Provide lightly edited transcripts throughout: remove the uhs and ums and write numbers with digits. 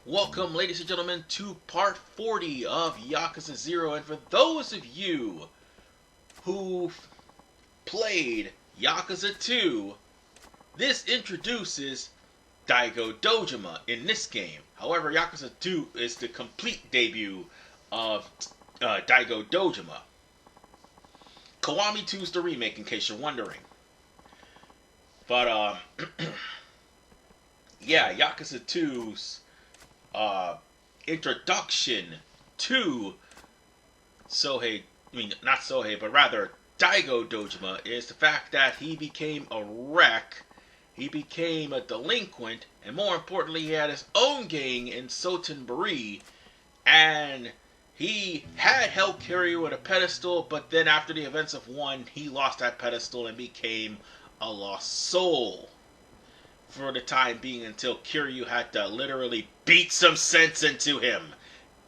Welcome, ladies and gentlemen, to part 40 of Yakuza 0. And for those of you who played Yakuza 2, this introduces Daigo Dojima in this game. However, Yakuza 2 is the complete debut of Daigo Dojima. Kiwami 2 is the remake, in case you're wondering. But, yeah, Yakuza 2's introduction to not Sohei, but rather Daigo Dojima is the fact that he became a wreck, he became a delinquent, and more importantly, he had his own gang in Sotenbori, and he had held Kiryu at a pedestal, but then after the events of 1, he lost that pedestal and became a lost soul. For the time being, until Kiryu had to literally beat some sense into him.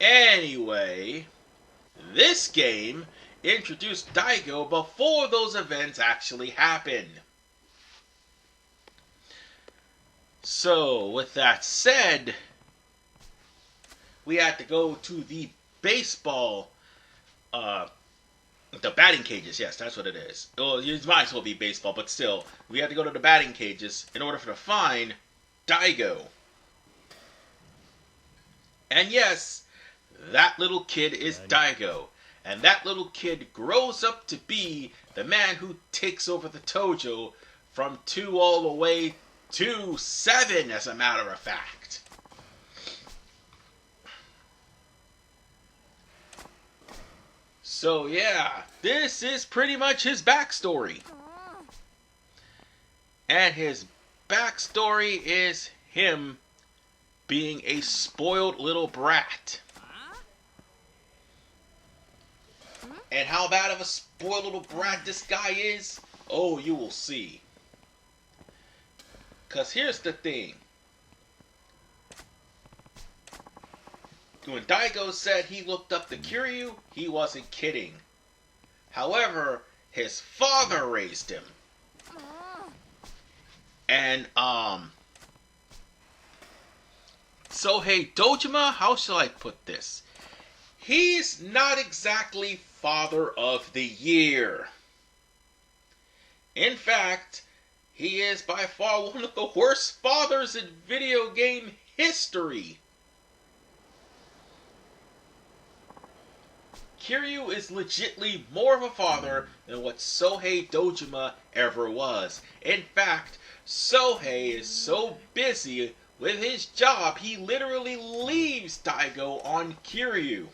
Anyway, this game introduced Daigo before those events actually happened. So, with that said, we had to go to the baseball, the batting cages. Yes, that's what it is. Well, it might as well be baseball, but still, we had to go to the batting cages in order to find Daigo. And yes, that little kid is Daigo. And that little kid grows up to be the man who takes over the dojo from 2 all the way to 7, as a matter of fact. So yeah, this is pretty much his backstory. And his backstory is him being a spoiled little brat. And how bad of a spoiled little brat this guy is, oh, you will see. Because here's the thing. When Daigo said he looked up to Kiryu, he wasn't kidding. However, his father raised him. And, Sohei Dojima, how shall I put this? He's not exactly Father of the Year. In fact, he is by far one of the worst fathers in video game history. Kiryu is legitimately more of a father than what Sohei Dojima ever was. In fact, Sohei is so busy with his job, he literally leaves Daigo on Kiryu.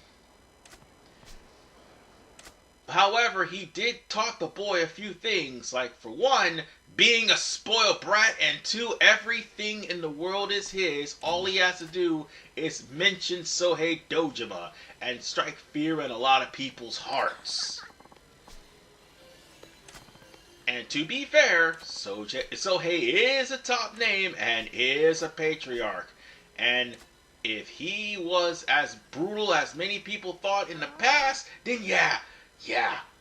However, he did taught the boy a few things, like for one, being a spoiled brat, and 2, everything in the world is his. All he has to do is mention Sohei Dojima and strike fear in a lot of people's hearts. And to be fair, Sohei is a top name and is a patriarch. And if he was as brutal as many people thought in the past, then yeah,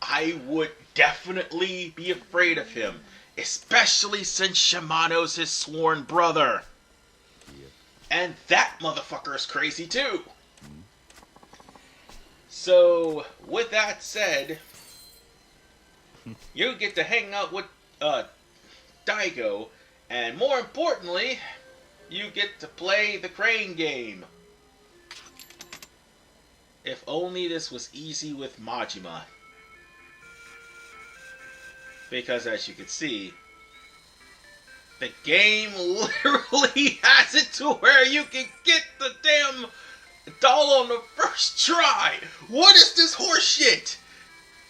I would definitely be afraid of him. Especially since Shimano's his sworn brother. And that motherfucker is crazy too. So, with that said, you get to hang out with Daigo, and more importantly, you get to play the crane game. If only this was easy with Majima. Because as you can see, the game literally has it to where you can get the damn doll on the first try. What is this horse shit?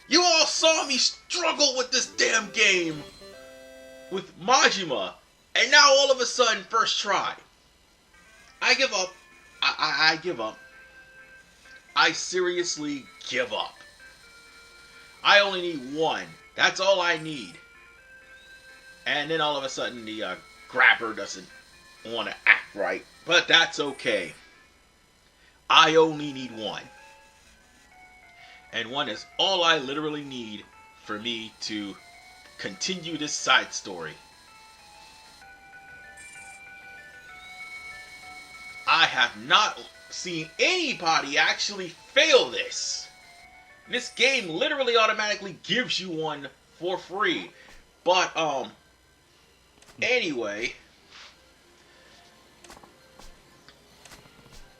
You all saw me struggle with this damn game with Majima, and now all of a sudden, first try. I give up. I give up. I seriously give up. I only need 1. That's all I need. And then all of a sudden the grabber doesn't want to act right. But that's okay. I only need 1. And 1 is all I literally need for me to continue this side story. I have not seen anybody actually fail this. This game literally automatically gives you one for free. But, anyway,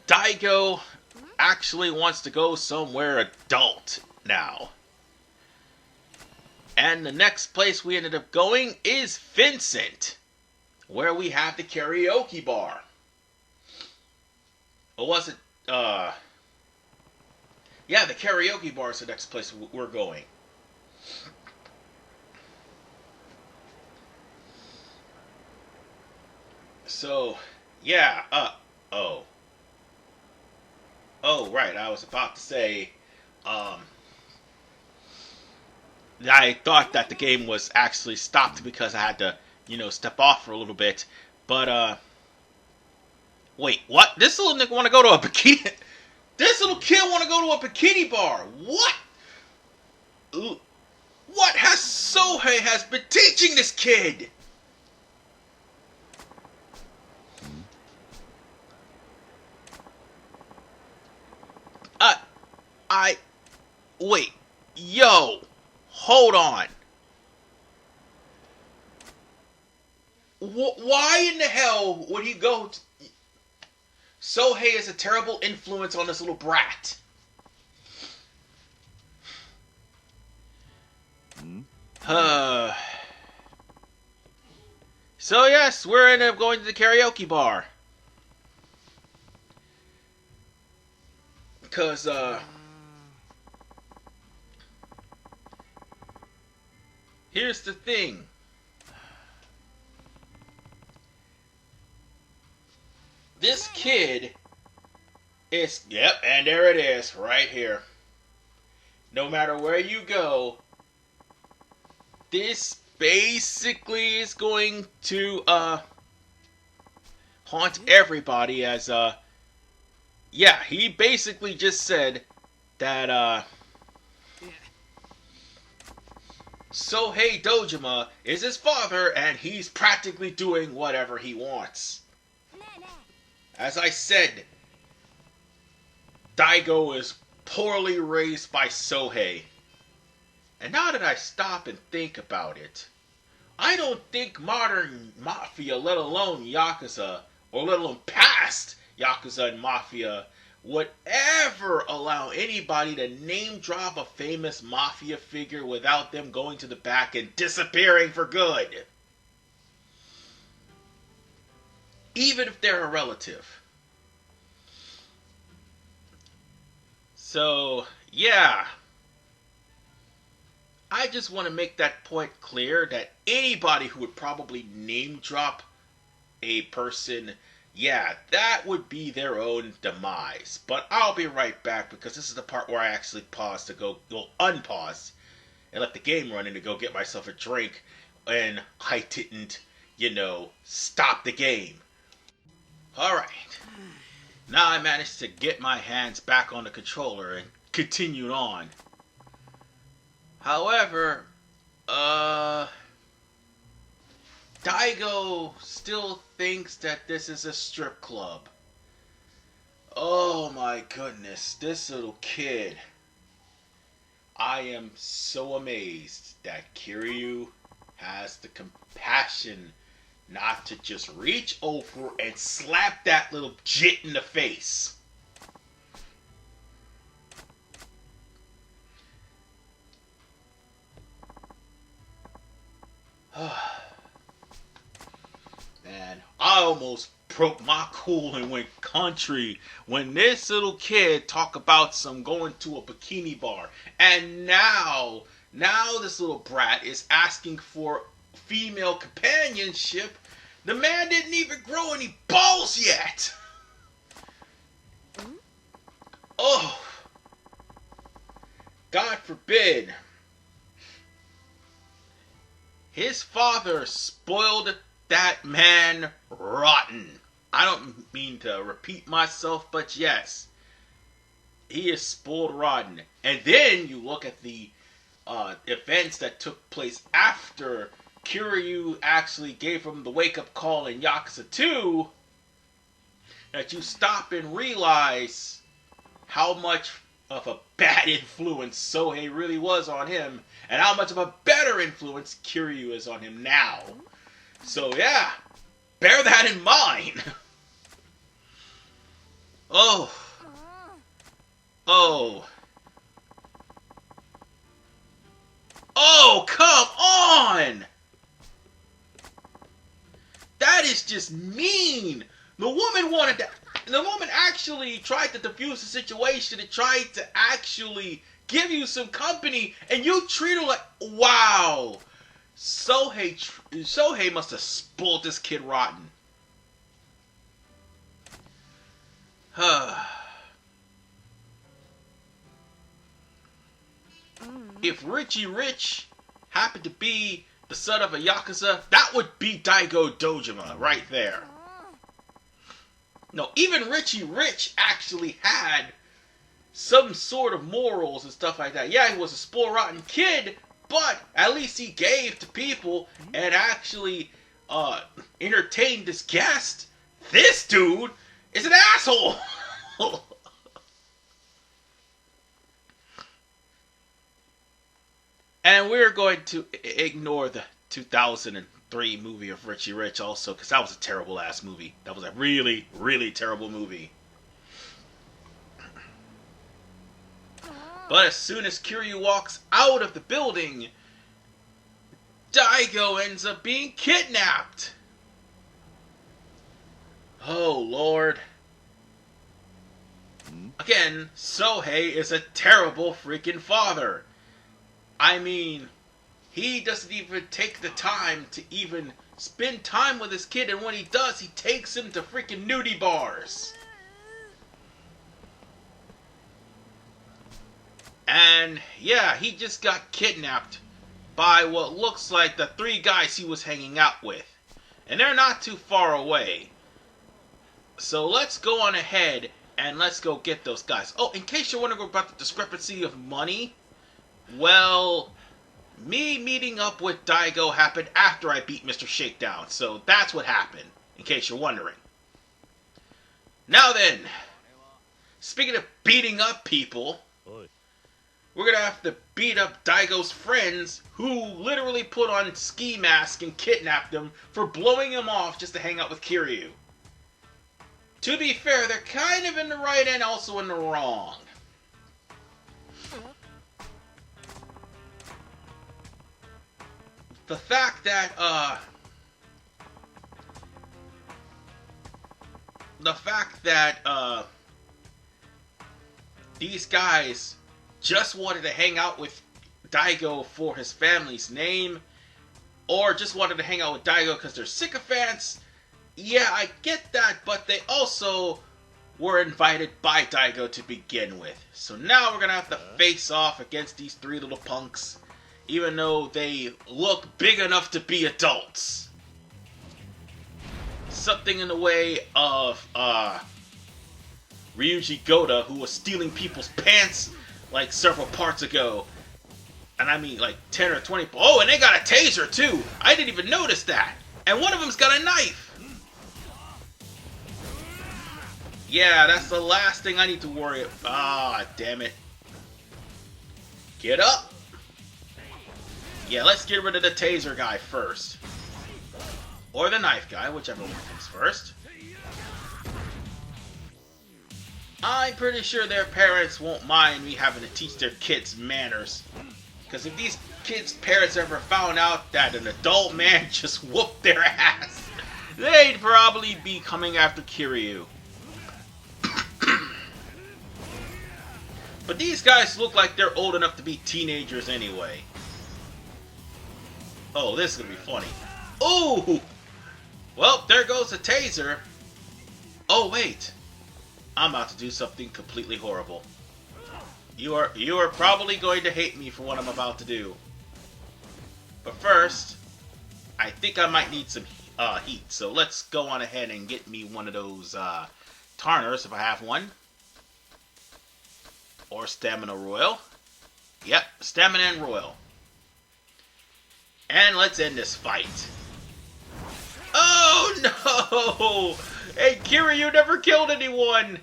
Daigo actually wants to go somewhere adult now. And the next place we ended up going is Vincent, where we have the karaoke bar. Or was it, yeah, the karaoke bar is the next place we're going. So, yeah, oh, right, I was about to say, I thought that the game was actually stopped because I had to, step off for a little bit. But, wait, what? This little nigga want to go to a bikini... This little kid want to go to a bikini bar. What? Ooh. What has Sohei has been teaching this kid? Wait, yo, hold on. Why in the hell would he go to... Sohei is a terrible influence on this little brat. So yes, we're ended up going to the karaoke bar. Because, here's the thing. This kid is, yep, and there it is, right here. No matter where you go, this basically is going to, haunt everybody as, yeah, he basically just said that, Sohei Dojima is his father, and he's practically doing whatever he wants. As I said, Daigo is poorly raised by Sohei. And now that I stop and think about it, I don't think modern Mafia, let alone Yakuza, or let alone past Yakuza and Mafia, would ever allow anybody to name drop a famous Mafia figure without them going to the back and disappearing for good. Even if they're a relative. So, yeah. I just want to make that point clear that anybody who would probably name drop a person, yeah, that would be their own demise. But I'll be right back because this is the part where I actually pause to go unpause and let the game run in to go get myself a drink, and I didn't, stop the game. Alright. Now I managed to get my hands back on the controller and continued on. However, Daigo still thinks that this is a strip club. Oh my goodness, this little kid. I am so amazed that Kiryu has the compassion not to just reach over and slap that little jit in the face. Man, I almost broke my cool and went country when this little kid talked about some going to a bikini bar. And now this little brat is asking for female companionship. The man didn't even grow any balls yet. Oh, God forbid. His father spoiled that man rotten. I don't mean to repeat myself, but yes, he is spoiled rotten. And then you look at the events that took place after Kiryu actually gave him the wake-up call in Yakuza 2. that you stop and realize how much of a bad influence Sohei really was on him, and how much of a better influence Kiryu is on him now. So yeah, bear that in mind. Oh. Oh. Oh, come on! That is just mean. The woman actually tried to defuse the situation and tried to actually give you some company, and you treat her like, wow. Sohei must have spoiled this kid rotten. If Richie Rich happened to be the son of a Yakuza, that would be Daigo Dojima right there. No, even Richie Rich actually had some sort of morals and stuff like that. Yeah, he was a spoiled rotten kid, but at least he gave to people and actually entertained his guest. This dude is an asshole. And we're going to ignore the 2003 movie of Richie Rich also, because that was a terrible ass movie. That was a really, really terrible movie. But as soon as Kiryu walks out of the building, Daigo ends up being kidnapped. Oh, Lord. Again, Sohei is a terrible freaking father. I mean, he doesn't even take the time to even spend time with his kid, and when he does, he takes him to freaking nudie bars. And yeah, he just got kidnapped by what looks like the 3 guys he was hanging out with. And they're not too far away. So let's go on ahead and let's go get those guys. Oh, in case you're wondering about the discrepancy of money, well, me meeting up with Daigo happened after I beat Mr. Shakedown. So that's what happened, in case you're wondering. Now then, speaking of beating up people, we're going to have to beat up Daigo's friends who literally put on ski masks and kidnapped him for blowing him off just to hang out with Kiryu. To be fair, they're kind of in the right and also in the wrong. The fact that these guys just wanted to hang out with Daigo for his family's name, or just wanted to hang out with Daigo because they're sycophants, yeah, I get that, but they also were invited by Daigo to begin with. So now we're going to have to face off against these 3 little punks, even though they look big enough to be adults. Something in the way of Ryuji Goda, who was stealing people's pants like several parts ago. And I mean like 10 or 20. Oh, and they got a taser too. I didn't even notice that. And one of them's got a knife. Yeah, that's the last thing I need to worry about. Ah, damn it. Get up. Yeah, let's get rid of the taser guy first. Or the knife guy, whichever one comes first. I'm pretty sure their parents won't mind me having to teach their kids manners. Because if these kids' parents ever found out that an adult man just whooped their ass, they'd probably be coming after Kiryu. But these guys look like they're old enough to be teenagers anyway. Oh, this is going to be funny. Ooh! Well, there goes the taser. Oh, wait. I'm about to do something completely horrible. You are probably going to hate me for what I'm about to do. But first, I think I might need some heat. So let's go on ahead and get me one of those Tarners, if I have one. Or Stamina Royal. Yep, Stamina and Royal. And let's end this fight. Oh no! Hey, Kiryu never killed anyone!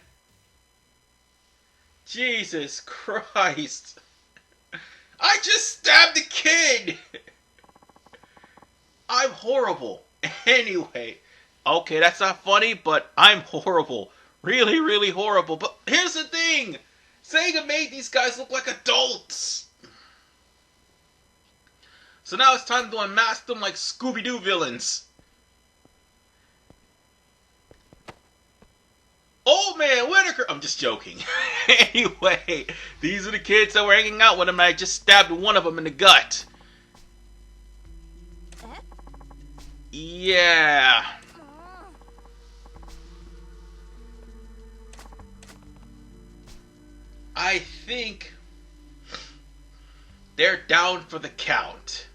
Jesus Christ. I just stabbed a kid! I'm horrible. Anyway. Okay, that's not funny, but I'm horrible. Really, really horrible. But here's the thing. Sega made these guys look like adults. So now it's time to unmask them like Scooby-Doo villains. Old Man Whitaker! I'm just joking. Anyway, these are the kids that were hanging out with him, and I just stabbed one of them in the gut. Yeah. I think they're down for the count.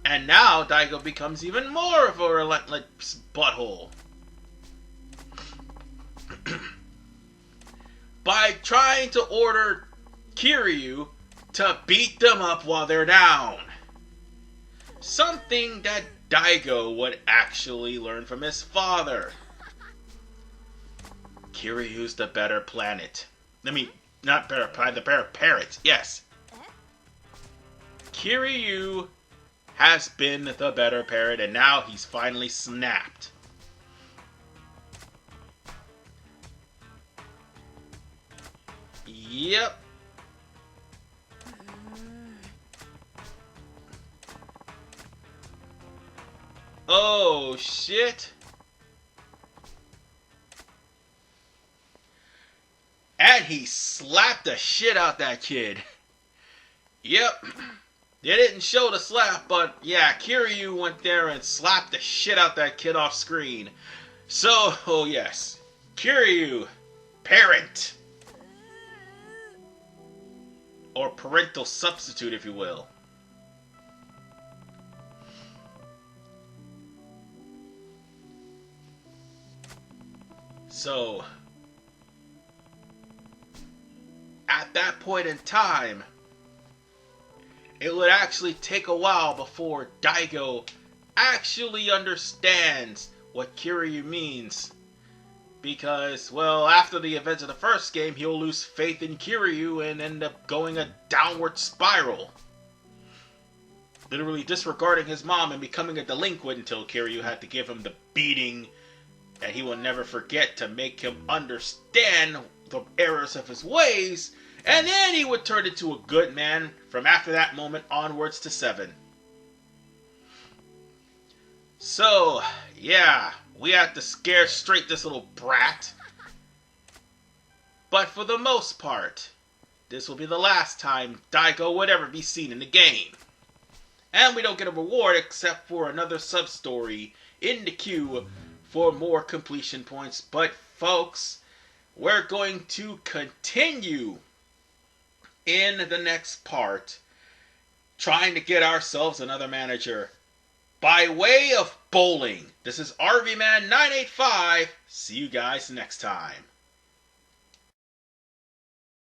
And now Daigo becomes even more of a relentless butthole. By trying to order Kiryu to beat them up while they're down. Something that Daigo would actually learn from his father. Kiryu's the better planet. I mean, not better planet, the better parrot. Yes. Kiryu has been the better parrot, and now he's finally snapped. Yep. Oh, shit. And he slapped the shit out that kid. Yep. They didn't show the slap, but yeah, Kiryu went there and slapped the shit out that kid off screen. So, oh yes. Kiryu, parent. Or parental substitute, if you will. So, at that point in time, it would actually take a while before Daigo actually understands what Kiryu means. Because, well, after the events of the first game, he'll lose faith in Kiryu and end up going a downward spiral. Literally disregarding his mom and becoming a delinquent until Kiryu had to give him the beating that he will never forget to make him understand the errors of his ways, and then he would turn into a good man from after that moment onwards to 7. So, yeah, we have to scare straight this little brat. But for the most part, this will be the last time Daigo would ever be seen in the game. And we don't get a reward except for another sub-story in the queue for more completion points. But folks, we're going to continue in the next part trying to get ourselves another manager by way of bowling. This is RVman985. See you guys next time.